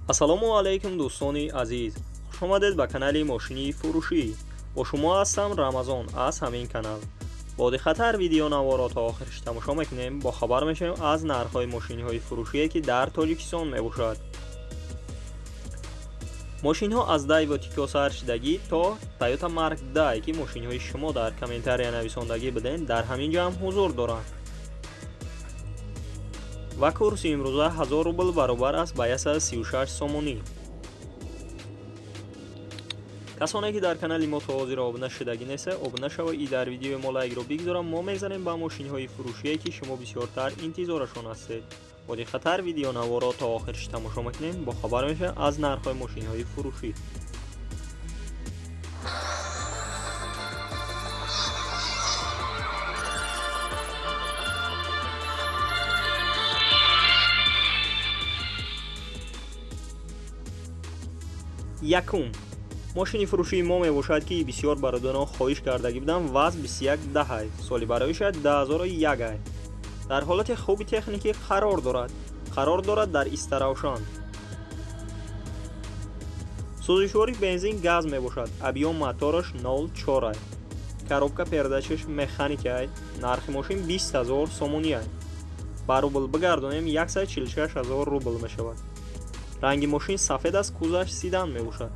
ассалому алайкум дӯстони азиз, хуш омадед ба канали мошини фурӯшӣ. Бо шумо ҳастам Рамазон аз ҳамин канал. Бо диққатар видеонаворо то охириш тамошо мекунем, бо хабар мешавем аз нархҳои мошинҳои фурӯшие ки дар Тоҷикистон мебошад. мошинҳо аз Daewoo Tico саршидагӣ то Toyota Mark II ки мошинҳои шумо дар комментария нависондагӣ биден дар ҳамин ҷамъ ҳузур доранд. ва курси имрӯза 1000 рубл баробар аст ба 136 сомонӣ. касоне ки дар канали мо то ҳозир обуна шудагӣ неста, обуна шавед и дар видеои мо лайкро бигзорам. мо мегзарем ба мошинҳои фурӯшие ки шумо бисёртар интизорашон ҳастед. бо диққатар видеонаворо то охириш тамошо мекунем, бо хабар мешавем аз нархҳои мошинҳои фурӯшӣ. якум мошини фурӯшии мо мебошад ки бисёр бародарон хоҳиш кардагӣ буданд. ваз 21 даҳай, соли бароишаш 2001 ай. дар ҳолати хуби техникӣ қарор дорад дар истаравшан. сӯзишвори бензин газ мебошад. объём мотораш 0.4 ай. коробка передачаш механикай. нархи мошин 20 000 сомонӣ ай. ба рубл бигардонем 146 000 рубл мешавад. ранги мошин сафед аст, кузаш сидан мебошад.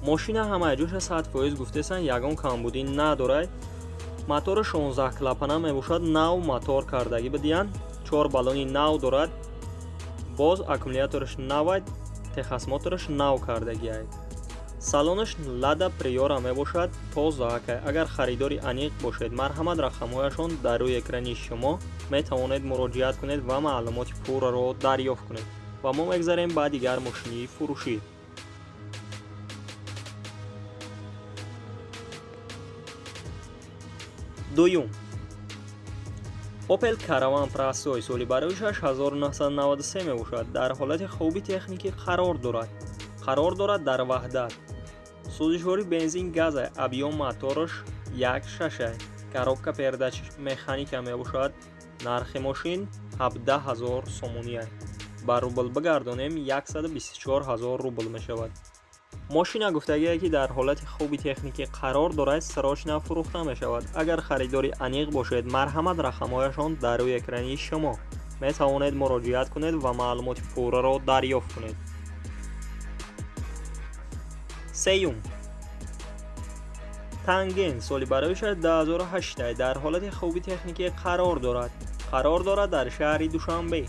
мошина ҳамаи ҷоша 100% гуфтесан, ягон камбудӣ надорад. мотори 16 клапана мебошад, нав мотор кардагӣ бидиян, 4 баллони нав дорад. боз аккумулятораш навад, техасмотораш нав кардагӣ ай. салонаш лада приора мебошад, тозаакай. агар харидори аниқ бошед, марҳамат рақамҳояшон дар рӯи экрани шумо метавонед муроҷиат кунед ва маълумоти пурраро дарёфт кунед. ва мо мегзарем ба дигар мошини фурӯшӣ. дуюм Opel Caravan Простой, соли бароишаш 1993 мебошад. дар ҳолати хуби техникӣ қарор дорад дар ваҳдат. сӯзишвори бензин газай, объём мотораш 1.6 ай. коробка передачаш механика мебошад. нархи мошин 17 000 сомонӣ ай. ба рубл бигардонем 124 000 рубл мешавад. мошина гуфтагие ки дар ҳолати хуби техникӣ қарор дорад, срочна фурӯхта мешавад. агар харидори аниқ бошед, марҳамат рақамҳояшон дар рӯи экрани шумо метавонед муроҷиат кунед ва маълумоти пурраро дарёфт кунед. сеюм танген, соли бароишаш 2008 ай. дар ҳолати хуби техникӣ қарор дорад дар шаҳри душанбе.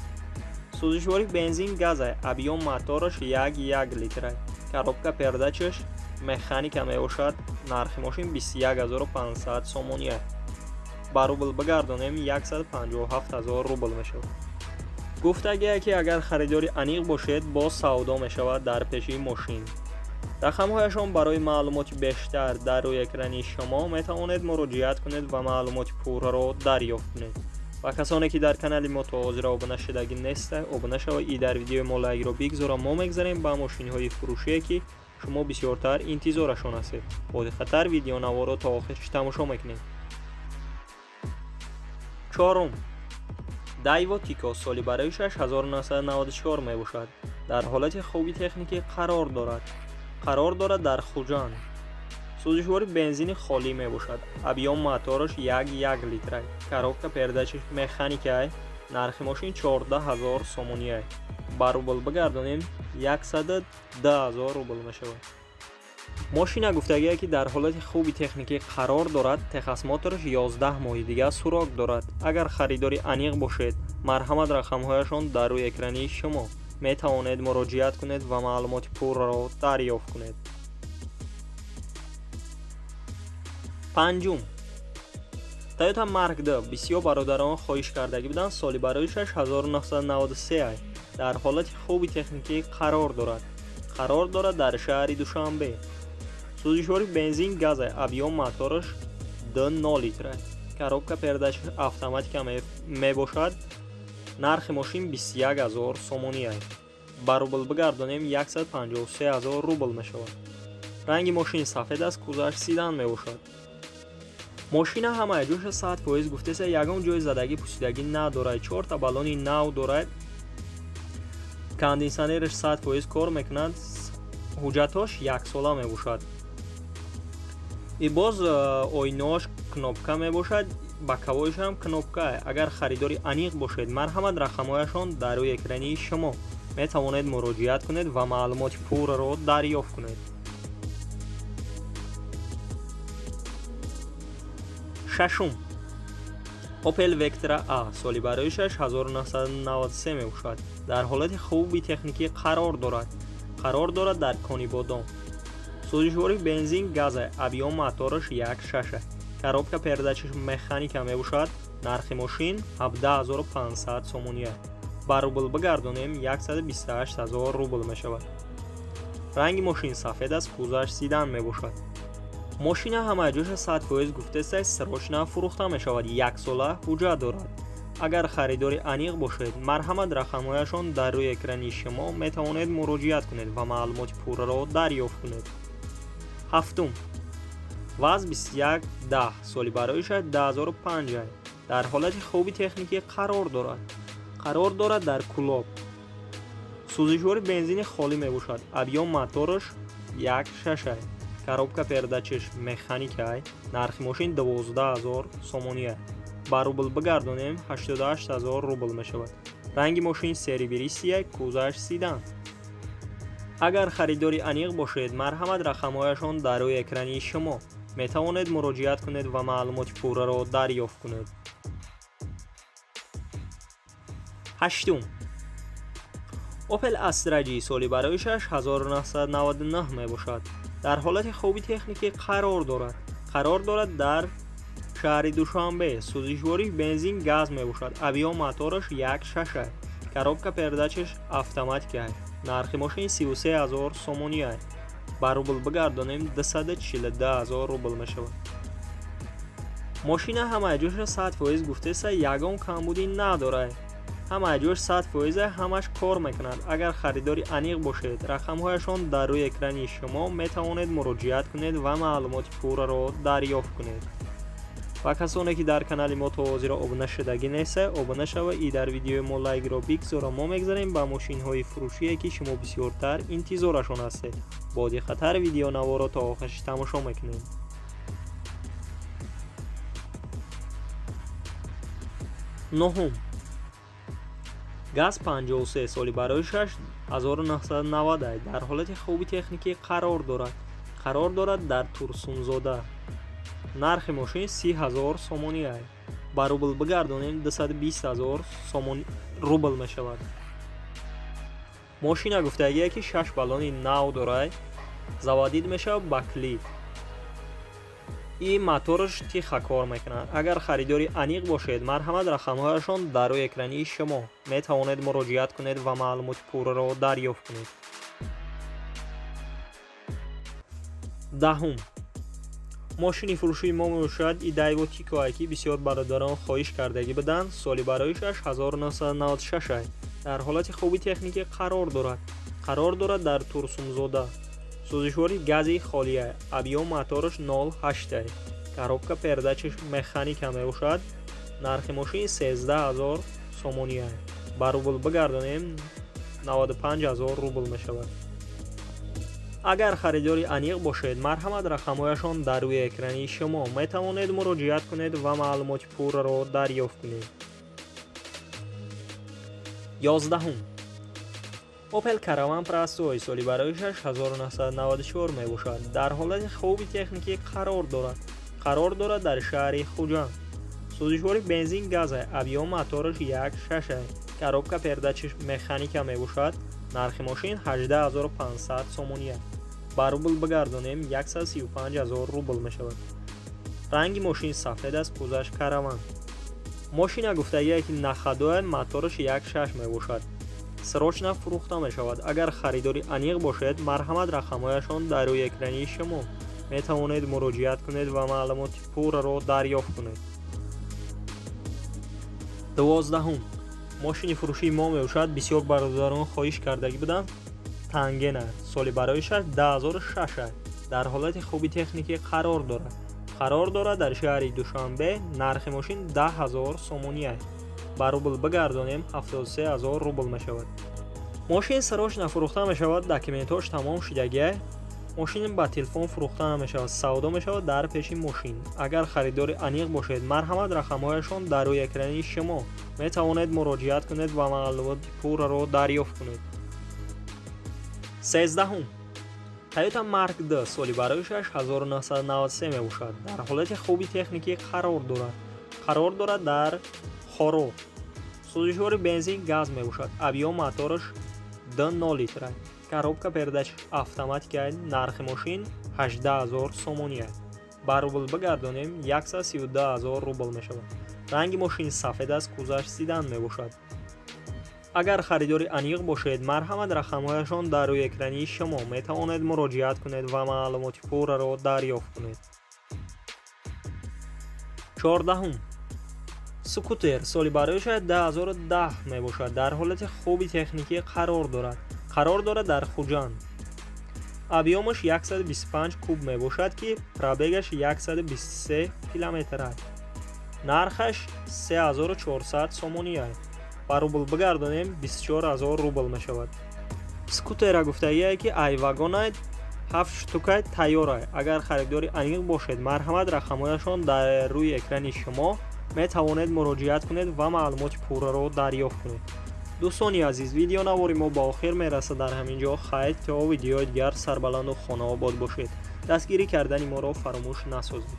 сӯзишвори бензин газай, объём мотораш 1.1 литр ай. коробка передачаш механика мебошад. нархи мошин 21 500 сомонӣ ай. ба рубл бигардонем 157 000 рубл мешавад. гуфтагие ки агар харидори аниқ бошед, боз савдо мешавад дар пеши мошин. рақамҳояшон барои маълумоти бештар дар рӯи экрани шумо метавонед муроҷиат кунед ва маълумоти пурраро дарёфт кунед. ва касоне ки дар канали мо то ҳозир обуна шудагӣ неста, обуна шавед и дар видеои мо лайкро бигзорам. мо мегзарем ба мошинҳои фурӯшие ки шумо бисёртар интизорашон ҳастед. бо диққатар видеонаворо то охириш тамошо мекунед. чорум Daewoo Tico, соли бароишаш 1994 мебошад. дар ҳолати хуби техникӣ қарор дорад дар Хуҷанд. сӯзишвори бензини холӣ мебошад. объём мотораш 1.1 литр ай. коробка передачаш механика ай. нархи мошин 14 000 сомонӣ ай. ба рубл бигардонем 110 000 рубл мешавад. мошина гуфтагие ки дар ҳолати хуби техникӣ қарор дорад. техасмотораш 11 моҳи дига сурок дорад. агар харидори аниқ бошед, марҳамат рақамҳояшон дар рӯи экрани шумо метавонед муроҷиат кунед ва маълумоти пурраро дарёфт кунед. панҷум Toyota Mark II, бисёр бародарон хоҳиш кардагӣ буданд. соли бароишаш 1993 ай. дар ҳолати хуби техникӣ қарор дорад дар шаҳри душанбе. сӯзишвори бензин газай, объём мотораш 2.0 литр ай. коробка передачаш автоматика мебошад. нархи мошин 21 000 сомонӣ ай. ба рубл бигардонем 153 000 рубл мешавад. ранги мошин сафед аст, кузаш сидан мебошад. мошина ҳамаи ҷоша 100% гуфтеса, ягон ҷои задагӣ пусидагӣ надорад. 4 та баллони нав дорад. кондиционераш 100% кор мекунад, ҳуҷҷатош 1 сола мебошад. И боз оинаош кнопка мебошад, ба кавоиш ҳам кнопка. Агар харидори аниқ бошед, марҳамат рақамҳояшон дар рӯи экрании шумо метавонед муроҷиат кунед ва маълумоти пурраро дарёфт кунед. шашум. Opel Vectra A соли бароишаш 1993 мебошад. Дар ҳолати хуби техникӣ қарор дорад дар кони бодом. сӯзишвори бензин газа, объём мотораш 1.6. коробка передачаш механика мебошад. нархи мошин 17500 сомония. ба рубл бигардонем 128000 рубл мешавад. ранги мошин сафед аст, кузаш седан мебошад. мошина ҳамаҷоша 100% гуфтесай срочна фурӯхта мешавад. 1 сола ҳуҷҷат дорад. агар харидори аниқ бошед, марҳамат рақамҳояшон дар рӯи экрани шумо метавонед муроҷиат кунед ва маълумоти пурраро дарёфт кунед. ҳафтум. ВАЗ 2110 соли бароишаш 2005 дар ҳолати хуби техникӣ қарор дорад дар кӯлоб. сӯзишвори бензини холӣ мебошад. объём мотораш 1.6. коробка передачаш механикай. нархи мошин 12000 сомония. ба рубл бигардонем 88000 рубл мешавад. ранги мошин серебристия, кузаш седан. агар харидори аниқ бошед, марҳамат рақамҳояшон дар рӯи экрани шумо метавонед муроҷиат кунед ва маълумоти пурраро дарёфт кунед. ҳаштум. Opel Astra G соли бароишаш 1999 мебошад. дар ҳолати хуби техникӣ қарор дорад дар шаҳри Душанбе. сӯзишвори бензин газ мебошад. объём мотораш 1.6. коробка передачаш автоматика. нархи мошин 33000 сомония. ба рубл бигардонем 242000 рубл мешавад. мошина ҳамаҷоша 100% гуфтеса ягон камбудӣ надорад. ҳамаҷош 100% ҳамаш кор мекунад. агар харидори аниқ бошед, рақамҳояшон дар рӯи экрани шумо метавонед муроҷиат кунед ва маълумоти пурраро дарёфт кунед. ва касоне ки дар канали мо то ҳозиро обуна шудагӣ неста, обуна шава и дар видеои мо лайкро бигзора. мо мегзарем ба мошинҳои фурӯшие ки шумо бисёртар интизорашон ҳастед. бо диққатар видеонаворо то охираш тамошо мекунед. ноҳум. газ 53 соли бароишаш 1990 дар ҳолати хуби техникӣ қарор дорад дар Турсунзода. нархи мошин 30000 сомония. ба рубл бигардонем 220000 рубл мешавад. мошина гуфтагие ки 6 баллони нав дорад. заводид мешавад ба клид. и мотораш тиха кор мекунад. агар харидори аниқ бошед, марҳамат рақамҳояшон дар рӯи экрани шумо метавонед муроҷиат кунед ва маълумоти пурраро дарёфт кунед. даҳум. мошини фурӯшии мо мебошад Idaiwo Tiko ки бисёр бародарон хоҳиш кардагӣ буданд. соли бароишаш 1996 дар ҳолати хуби техникӣ қарор дорад дар Турсунзода. сӯзишвори гази холия. объём мотораш 0.8. коробка передачаш механика мебошад. нархи мошин 13000 сомония. ба рубл бигардонем 95000 рубл мешавад. агар харидори аниқ бошед, марҳамат рақамҳояшон дар рӯи экрани шумо метавонед муроҷиат кунед ва маълумоти пурраро дарёфт кунед. 11. Opel Caravan Pro соли бароишаш 1994 мебошад. дар ҳолати хуби техникӣ қарор дорад дар шаҳри Хуҷанд. сӯзишвори бензин газа. объём мотораш 1.6. коробка передачаш механика мебошад. нархи мошин 18500 сомония. ба рубл бигардонем 135000 рубл мешавад. ранги мошин сафед аст, кузаш караван. мошина гуфтагие ки находояд, мотораш 1.6 мебошад. срочна фурӯхта мешавад. агар харидори аниқ бошед, марҳамат рақамҳояшон дар рӯи экрани шумо метавонед муроҷиат кунед ва маълумоти пурраро дарёфт кунед. 12. мошини фурӯшии мо мебошад бисёр бародарон хоҳиш кардагӣ буданд. Tangena соли бароишаш 2006 дар ҳолати хуби техникӣ қарор дорад дар шаҳри Душанбе. нархи мошин 10000 сомония. ба рубл бигардонем 73000 рубл мешавад. ماشین سراش نفروخته میشود، داکیومنتاش تمام شدگی. ماشین با تلفن فروخته نمیشود، سودا میشود در پیش ماشین. اگر خریدار انیق باشید، مرحمت رقمهایشان در روی اکرانی شما می توانید مراجعت کنید و معلومات پورا را دریافت کنید. 13. تویوتا مارک د سالی برایش 1993 می باشد. در حالت خوبی تکنیکی قرار دارد در خارو. سوزشوار بنزین گاز می باشد. ابیام موتورش 2 لیتر است. коробка передач автоматика, нархи мошин 18000 сомони аст. Ба рубл бигардонем 132000 рубл мешавад. ранги мошин сафед аст, кузаш сидан мебошад. агар харидори аниқ бошед, марҳамат рақамҳояшон дар рӯи экрании шумо метавонед муроҷиат кунед ва маълумоти пурраро дарёфт кунед. 14. скутер соли барояш 2010 мебошад. дар ҳолати хуби техникӣ қарор дорад дар хуҷанд. объёмаш 125 куб мебошад ки пробегаш 123 километр аст. нархаш 3400 сомони аст. ба рубл бигардонем 24000 рубл мешавад. скутера гуфтагие ки айвагонайт 7 штукай тайёр аст. агар харидори аниқ бошед, марҳамат рақамҳояшон дар рӯи экрани шумо метавонед муроҷиат кунед ва маълумоти пурраро дарёфт кунед. дӯстони азиз, видеонавори мо ба охир мерасад. дар ҳамин ҷо хайр то видеои дигар сарбаланду хонаобод бошед. дастгирӣ кардани моро фаромӯш насозед.